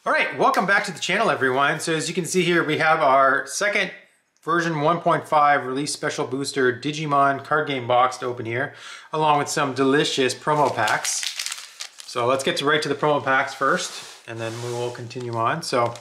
All right, welcome back to the channel, everyone. So as you can see here, we have our second version 1.5 release special booster Digimon card game box to open here, along with some delicious promo packs. So let's get right to the promo packs first, and then we will continue on. So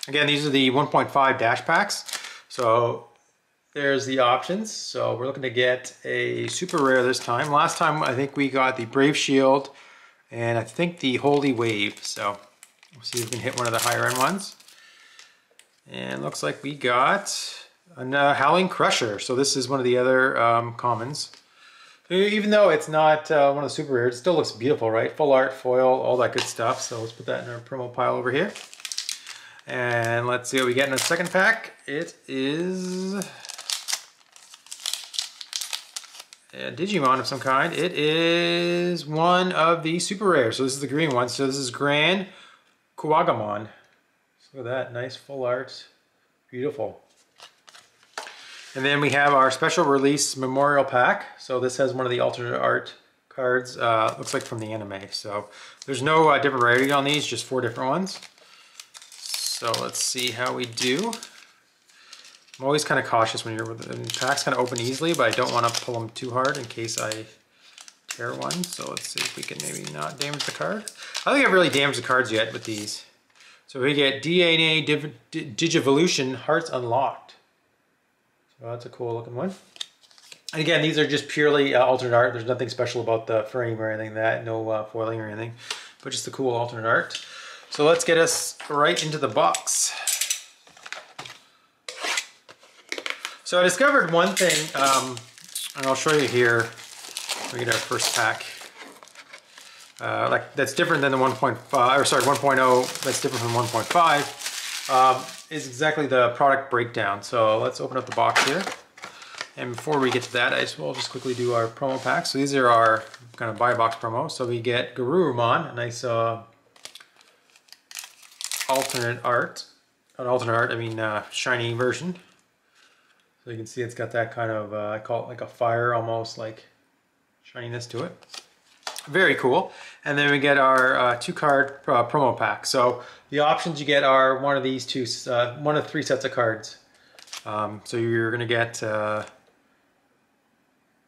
again, these are the 1.5 dash packs. So there's the options. So we're looking to get a super rare this time. Last time I think we got the Brave Shield and I think the Holy Wave. So we'll see if we can hit one of the higher end ones. And looks like we got a Howling Crusher. So this is one of the other commons. So even though it's not one of the super rares, it still looks beautiful, right? Full art, foil, all that good stuff. So let's put that in our promo pile over here. And let's see what we get in the second pack. It is a Digimon of some kind. It is one of the super rares. So this is the green one. So this is Grand Kuwagamon. Look at that, nice full art, beautiful. And then we have our special release memorial pack. So this has one of the alternate art cards, looks like from the anime. So there's no different rarity on these, just 4 different ones. So let's see how we do. I'm always kind of cautious when packs kind of open easily, but I don't want to pull them too hard in case I tear one. So let's see if we can maybe not damage the card. I don't think I've really damaged the cards yet with these. So we get DNA Digivolution Hearts Unlocked. So that's a cool looking one. And again, these are just purely alternate art. There's nothing special about the frame or anything like that. No foiling or anything, but just the cool alternate art. So let's get us right into the box. So I discovered one thing, and I'll show you here. We get our first pack. Like that's different than the 1.5, or sorry, 1.0. That's different from 1.5. Is exactly the product breakdown. So let's open up the box here. And before we get to that, we'll just quickly do our promo packs. So these are our kind of buy box promo. So we get Garurumon, a nice alternate art. Not alternate art, I mean shiny version. So you can see it's got that kind of, I call it like a fire almost like shininess to it. Very cool. And then we get our 2-card promo pack. So the options you get are one of these two, one of 3 sets of cards. So you're going to get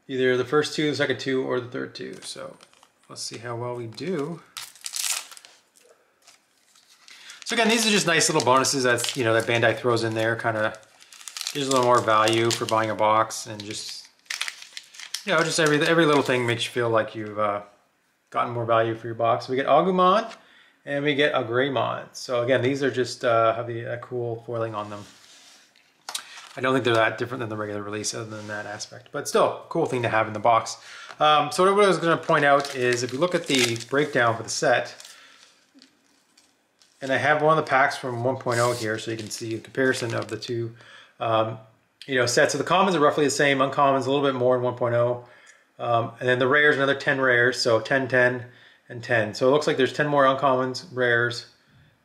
either the first 2, the second 2, or the third 2. So let's see how well we do. So again, these are just nice little bonuses that's, you know, that Bandai throws in there, kind of gives a little more value for buying a box, and just, you know, just every little thing makes you feel like you've gotten more value for your box. We get Agumon and we get a Greymon. So again, these are just have the cool foiling on them. I don't think they're that different than the regular release other than that aspect, but still a cool thing to have in the box. So what I was going to point out is if you look at the breakdown for the set, and I have one of the packs from 1.0 here so you can see a comparison of the two you know, sets. So the commons are roughly the same, uncommons a little bit more in 1.0. And then the rares, another 10 rares, so 10, 10, and 10. So it looks like there's 10 more uncommons, rares,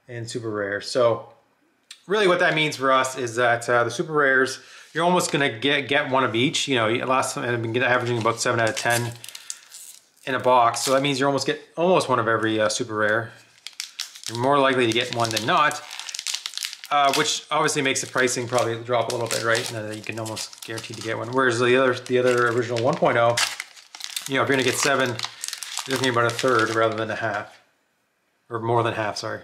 and super rares. So really what that means for us is that the super rares, you're almost going to get one of each. You know, last time I've been averaging about 7 out of 10 in a box. So that means you almost one of every super rare. You're more likely to get one than not. Which obviously makes the pricing probably drop a little bit, right? And you can almost guarantee to get one. Whereas the other original 1.0, you know, if you're gonna get 7, you're looking about a third rather than a half, or more than half. Sorry.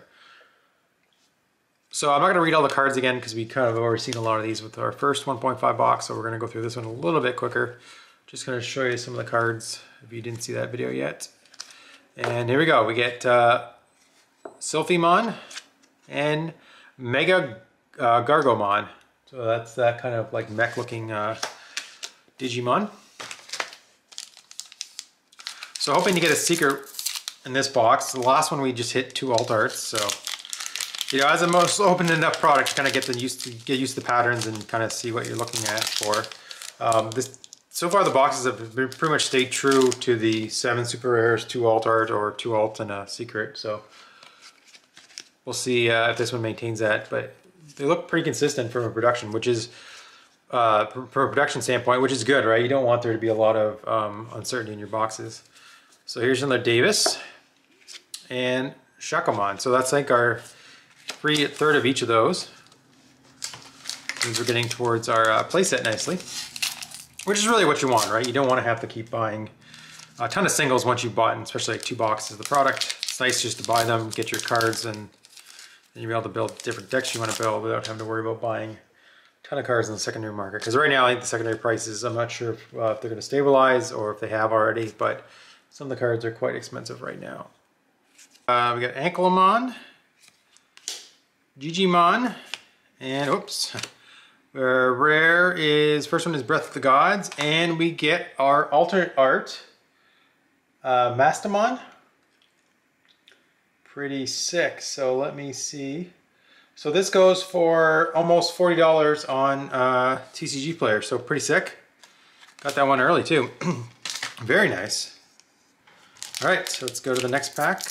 So I'm not gonna read all the cards again because we kind of already seen a lot of these with our first 1.5 box. So we're gonna go through this one a little bit quicker. Just gonna show you some of the cards if you didn't see that video yet. And here we go. We get Sylphimon and Mega Gargomon. So that's that kind of like mech looking Digimon. So hoping to get a secret in this box. The last one we just hit 2 alt arts. So, you know, as a most open enough product, kind of get used to the patterns and kind of see what you're looking at for. So far the boxes have pretty much stayed true to the 7 super rares, 2 alt art, or 2 alt and a secret. So we'll see if this one maintains that, but they look pretty consistent from a production, which is, from a production standpoint, which is good, right? You don't want there to be a lot of uncertainty in your boxes. So here's another Davis and Shakomon. So that's like our a third of each of those. Means we're getting towards our playset nicely, which is really what you want, right? You don't want to have to keep buying a ton of singles once you've bought, especially like 2 boxes of the product. It's nice just to buy them, get your cards, and then you'll be able to build different decks you want to build without having to worry about buying a ton of cards in the secondary market. Because right now, I think the secondary prices, I'm not sure if they're going to stabilize or if they have already, but some of the cards are quite expensive right now. We got Anklemon, Digimon, and oops. Rare is, first one is Breath of the Gods, and we get our alternate art, Mastamon. Pretty sick. So let me see. So this goes for almost $40 on TCG Player, so pretty sick. Got that one early too. Very nice. All right, so let's go to the next pack.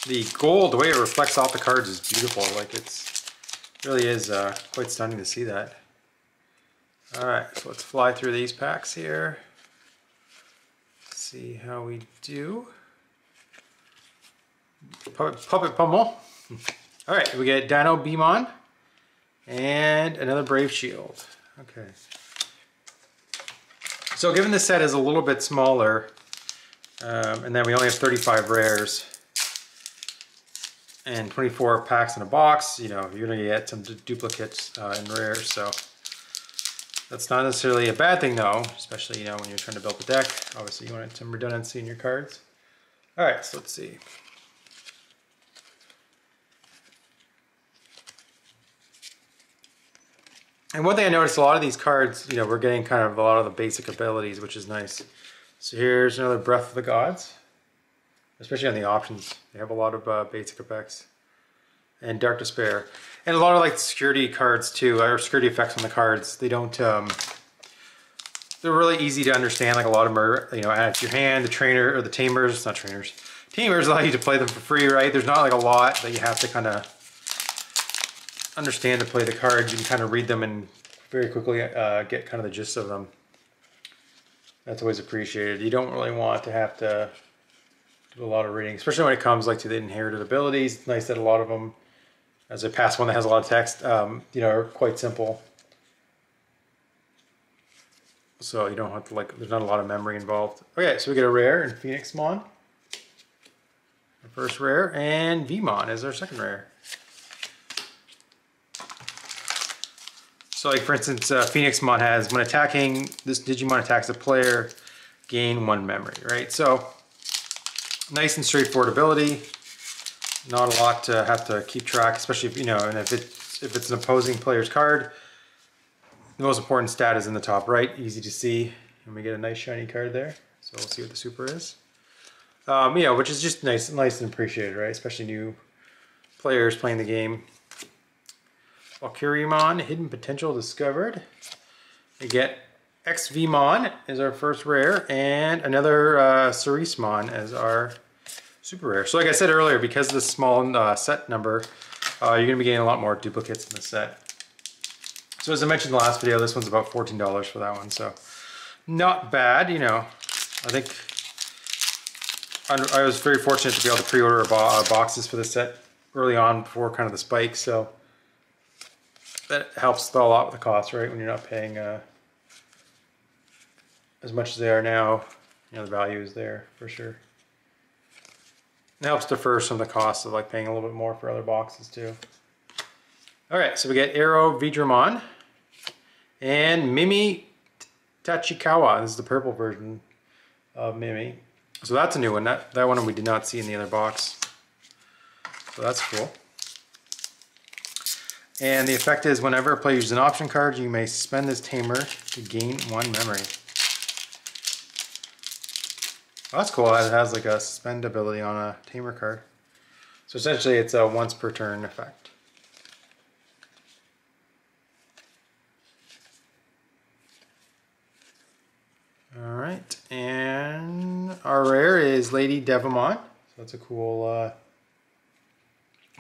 The gold, the way it reflects off the cards is beautiful. Like it really is quite stunning to see that. All right, so let's fly through these packs here. See how we do. Puppet Pummel. All right, we get Dino Beamon and another Brave Shield. Okay. So given this set is a little bit smaller, and then we only have 35 rares, and 24 packs in a box, you know, you're gonna get some duplicates in rares, so that's not necessarily a bad thing though, especially, you know, when you're trying to build the deck. Obviously you want some redundancy in your cards. All right, so let's see. And one thing I noticed, a lot of these cards, you know, we're getting kind of a lot of the basic abilities, which is nice. So here's another Breath of the Gods. Especially on the options, they have a lot of basic effects. And Dark Despair. And a lot of like security cards too, or security effects on the cards. They don't, they're really easy to understand. Like a lot of them are, you know, add to your hand, the trainer, or the tamers, not trainers. Tamers allow you to play them for free, right? There's not like a lot that you have to kind of understand to play the cards. You can kind of read them and very quickly get kind of the gist of them. That's always appreciated. You don't really want to have to do a lot of reading, especially when it comes like to the inherited abilities. It's nice that a lot of them, as I pass one that has a lot of text, you know, are quite simple. So you don't have to like, there's not a lot of memory involved. Okay, so we get a rare in Phoenixmon, our first rare, and Vmon is our second rare. So like for instance, Phoenixmon has, when attacking, this Digimon attacks a player, gain 1 memory, right? So nice and straightforward ability. Not a lot to have to keep track, especially if, you know, and if it's an opposing player's card. The most important stat is in the top right, easy to see. And we get a nice shiny card there. So we'll see what the super is. Yeah, which is just nice and appreciated, right? Especially new players playing the game. Valkyriemon, Hidden Potential Discovered. We get XVmon is our first rare, and another Ceresmon as our super rare. So like I said earlier, because of the small set number, you're going to be getting a lot more duplicates in the set. So as I mentioned in the last video, this one's about $14 for that one, so not bad, you know. I think I was very fortunate to be able to pre-order boxes for this set early on before kind of the spike, so that helps a lot with the cost, right? When you're not paying as much as they are now, you know, the value is there for sure. It helps defer some of the costs of like paying a little bit more for other boxes too. All right, so we get Aero Vidramon and Mimi Tachikawa. This is the purple version of Mimi. So that's a new one. That one we did not see in the other box. So that's cool. And the effect is whenever a player uses an option card, you may spend this tamer to gain 1 memory. Oh, that's cool. It has like a suspend ability on a tamer card. So essentially it's a once per turn effect. Alright, and our rare is Lady Devamon. So that's a cool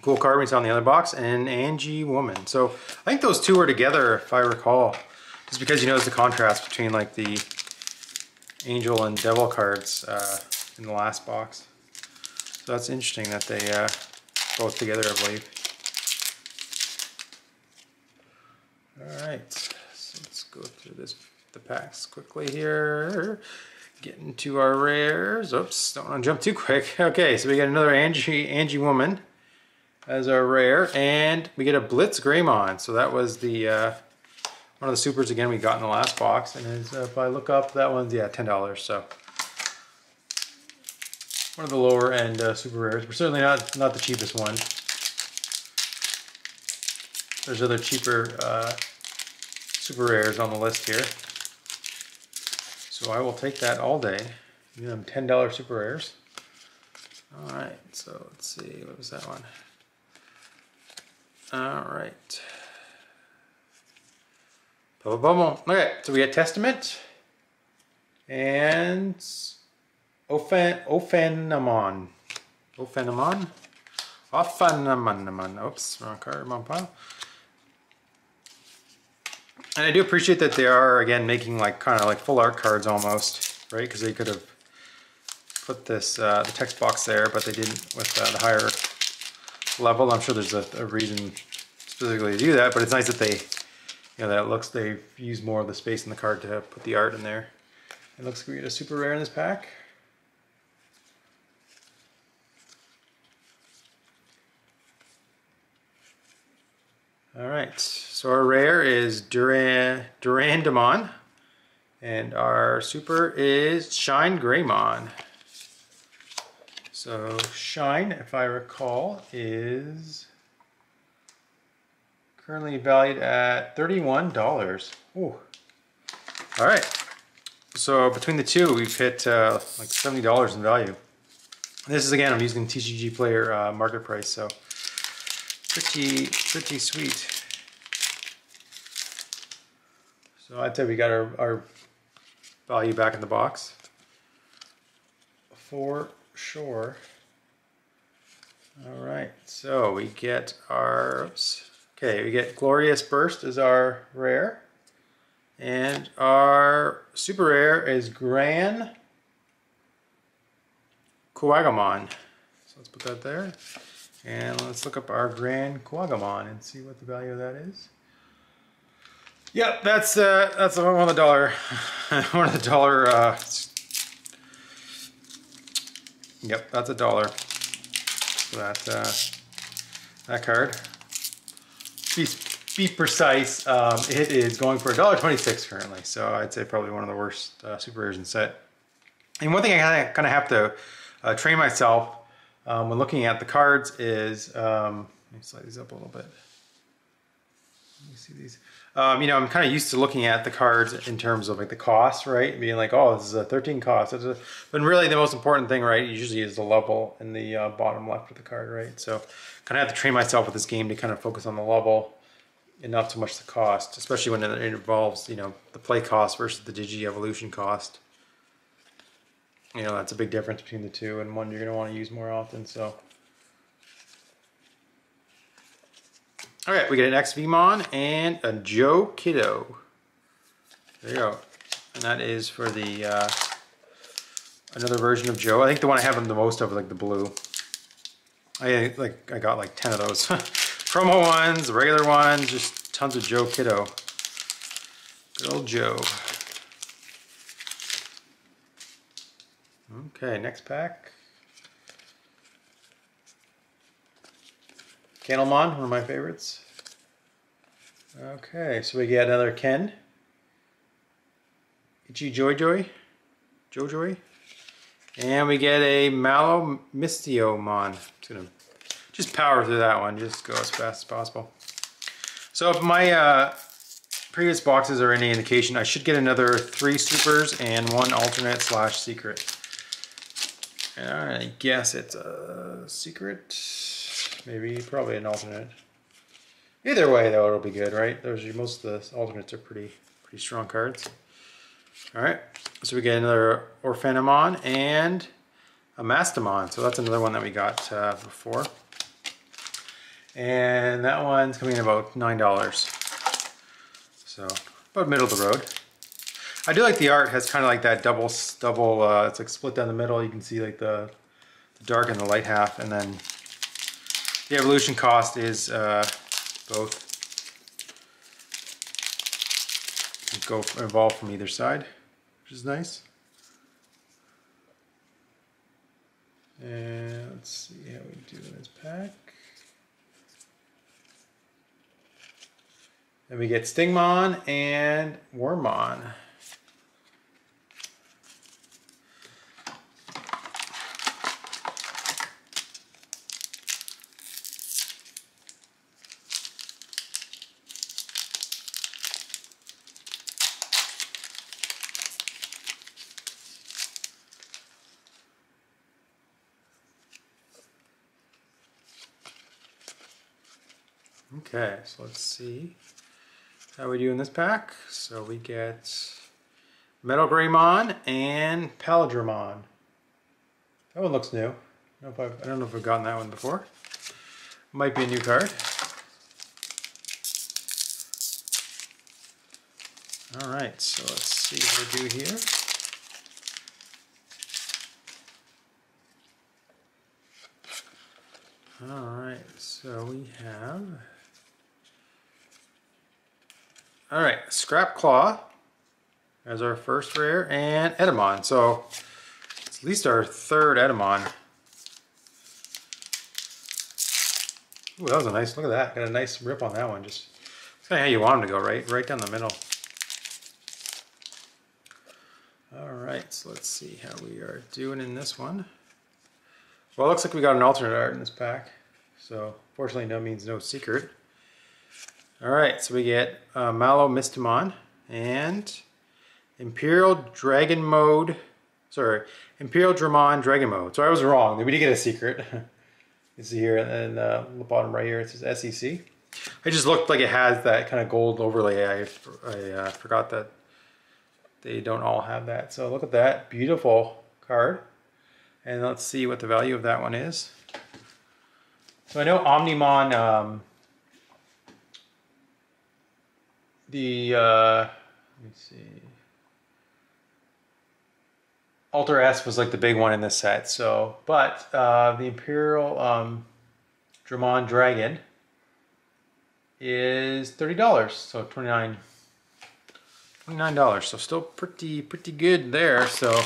cool card we saw in the other box, and Angie Woman. So I think those two are together, if I recall, just because you notice the contrast between like the Angel and Devil cards in the last box. So that's interesting that they both together, I believe. Alright, so let's go through the packs quickly here. Get into our rares. Oops, don't want to jump too quick. Okay, so we got another Angie Woman as our rare, and we get a Blitz Greymon. So that was the one of the supers again we got in the last box, and if I look up, that one's $10. So one of the lower end super rares. We're certainly not the cheapest one. There's other cheaper super rares on the list here. So I will take that all day. Give them $10 super rares. Alright, so let's see, what was that one? Alright. Okay, so we got Testament and Ophanamon. Oops, wrong card, wrong pile. And I do appreciate that they are, again, making like kind of like full art cards almost, right? Because they could have put this, the text box there, but they didn't with the higher level. I'm sure there's a reason specifically to do that, but it's nice that they, they've used more of the space in the card to put the art in there. It looks like we get a super rare in this pack. Alright, so our rare is Durandamon, and our super is Shine Greymon. So Shine, if I recall, is currently valued at $31. Ooh. Alright, so between the two we've hit like $70 in value. This is, again, I'm using TCG Player market price, so pretty sweet. So I'd say we got our value back in the box for sure. All right, so we get we get Glorious Burst as our rare, and our super rare is Gran Kuwagamon. So let's put that there. And let's look up our Gran Kuwagamon and see what the value of that is. Yep, that's one of the dollar, Yep, that's $1 for that card. Be precise, it is going for $1.26 currently. So I'd say probably one of the worst super rares in the set. And one thing I kind of have to train myself when looking at the cards is, let me slide these up a little bit. Let me see these. I'm kind of used to looking at the cards in terms of like the cost, right? Being like, oh, this is a 13 cost. But really the most important thing, right, usually is the level in the bottom left of the card, right? So kind of have to train myself with this game to kind of focus on the level and not so much the cost, especially when it involves, the play cost versus the Digi-Evolution cost. That's a big difference between the two, and one you're going to want to use more often. So, okay, we get an XVmon and a Joe Kiddo. There you go, and that is for the another version of Joe. I think the one I have the most of is like the blue. I got like 10 of those promo ones, the regular ones, just tons of Joe Kiddo. Good old Joe. Okay, next pack. Candlemon, one of my favorites. Okay, so we get another Ken. Ichi Joy. And we get a Mallow Mystiomon. Just power through that one, just go as fast as possible. So if my previous boxes are any indication, I should get another 3 supers and 1 alternate / secret. And I guess it's a secret, maybe, probably an alternate. Either way, though, it'll be good, right? Most of the alternates are pretty strong cards. All right, so we get another Ophanamon and a Mastamon. So that's another one that we got before. And that one's coming in about $9. So about middle of the road. I do like the art. It has kind of like that double, it's like split down the middle. You can see like the dark and the light half, and then the evolution cost is both. Go evolve from either side, which is nice. And let's see how we do in this pack. Then we get Stingmon and Wormmon. Okay, so let's see how we do in this pack. So we get Metal Greymon and Paladramon. That one looks new. I don't know if I've gotten that one before. Might be a new card. All right, so let's see what we do here. All right, so we have. All right, Scrap Claw as our first rare, and Edamon. So it's at least our third Edamon. Ooh, that was a nice, look at that. Got a nice rip on that one. Just, it's kind of how you want them to go, right? Right down the middle. All right, so let's see how we are doing in this one. Well, it looks like we got an alternate art in this pack. So fortunately, no means no secret. All right, so we get Mallow Mistimon and Imperial Dragon Mode. Sorry, Imperial Dramon Dragon Mode. So I was wrong. We did get a secret. You see here, and then the bottom right here it says SEC. It just looked like it has that kind of gold overlay. I forgot that they don't all have that. So look at that beautiful card. And let's see what the value of that one is. So I know Omnimon. Let me see. Alter S was like the big one in this set. So, but the Imperial Dramon Dragon is $30. So $29. So still pretty good there. So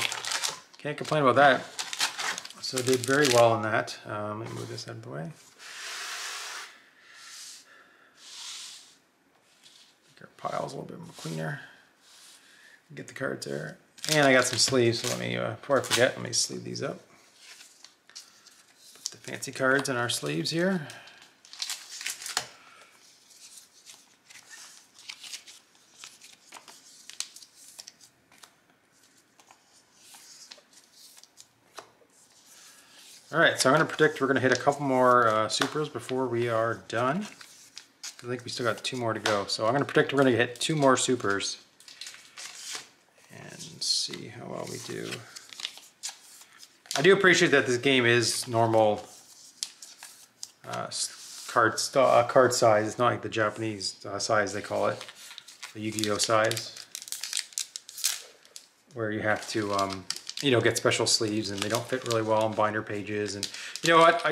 can't complain about that. So did very well on that. Let me move this out of the way. Make our piles a little bit more cleaner. Get the cards there. And I got some sleeves, so let me, before I forget, let me sleeve these up. Put the fancy cards in our sleeves here. All right, so I'm going to predict we're going to hit a couple more supers before we are done. I think we still got 2 more to go. So I'm going to predict we're going to hit 2 more supers and see how well we do. I do appreciate that this game is normal card size. It's not like the Japanese size they call it, the Yu-Gi-Oh size, where you have to you know, get special sleeves and they don't fit really well on binder pages. And you know what?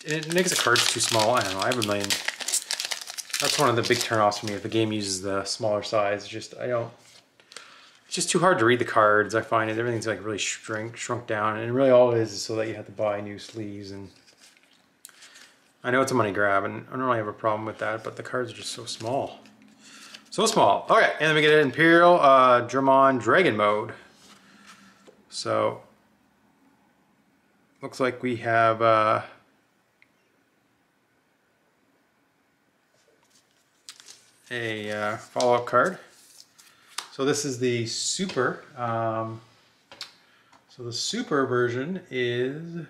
It makes the cards too small. I don't know. I have a million. That's one of the big turnoffs for me. If the game uses the smaller size, it's just too hard to read the cards. I find everything's like really shrunk down, and really all it is so that you have to buy new sleeves. And I know it's a money grab, and I don't really have a problem with that, but the cards are just so small. So small. Okay, and then we get an Imperial Dramon Dragon Mode. So looks like we have a follow-up card. So this is the super. So the super version is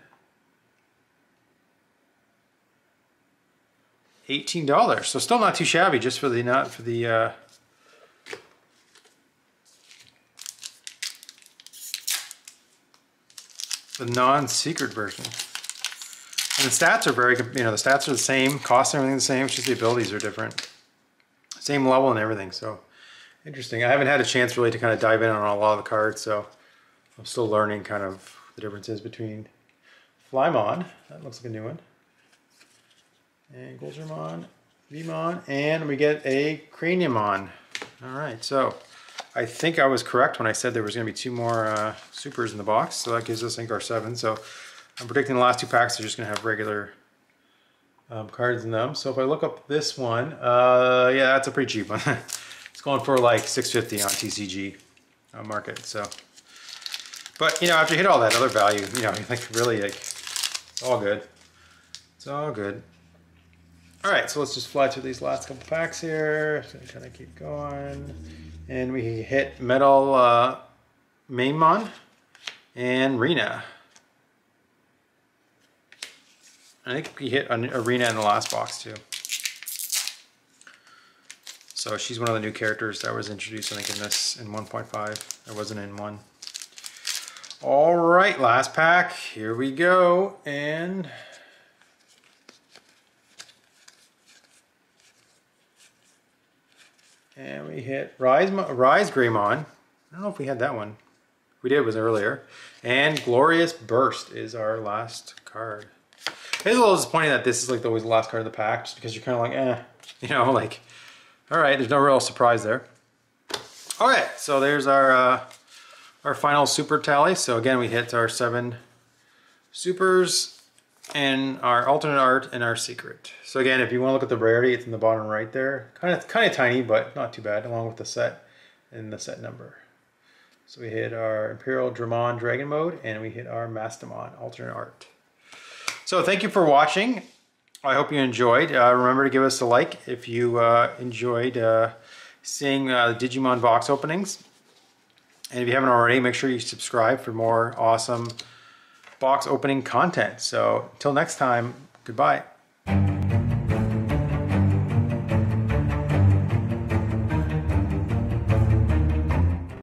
$18. So still not too shabby, just for the non-secret version. And the stats are very, you know, the stats are the same, costs and everything the same, it's just the abilities are different. Same level and everything, so Interesting. I haven't had a chance really to kind of dive in on a lot of the cards, so I'm still learning kind of the differences between Flymon, that looks like a new one, and Golgermon, Vmon, and we get a Craniumon. All right, so I think I was correct when I said there was going to be 2 more supers in the box, so that gives us, I think, our 7. So I'm predicting the last 2 packs are just going to have regular cards in them. So if I look up this one, yeah, that's a pretty cheap one. It's going for like $6.50 on TCG market. So, but you know, after you hit all that other value, you know, like really, like, it's all good. It's all good. All right, so let's just fly through these last couple packs here. So kind of keep going, and we hit Metal Mainmon and Rena. I think we hit an Arena in the last box too. So she's one of the new characters that was introduced, I think, in 1.5. It wasn't in 1. All right, last pack. Here we go, and we hit Rise Greymon. I don't know if we had that one. We did, it was earlier. And Glorious Burst is our last card. It's a little disappointing that this is like always the last card of the pack, just because you're kind of like, eh, you know, like, all right, there's no real surprise there. All right, so there's our final super tally. So again, we hit our 7 supers and our alternate art and our secret. So again, if you want to look at the rarity, it's in the bottom right there. Kind of tiny, but not too bad, along with the set and the set number. So we hit our Imperial Dramon Dragon Mode, and we hit our Mastamon alternate art. So thank you for watching. I hope you enjoyed. Remember to give us a like if you enjoyed seeing the Digimon box openings. And if you haven't already, make sure you subscribe for more awesome box opening content. So until next time, goodbye.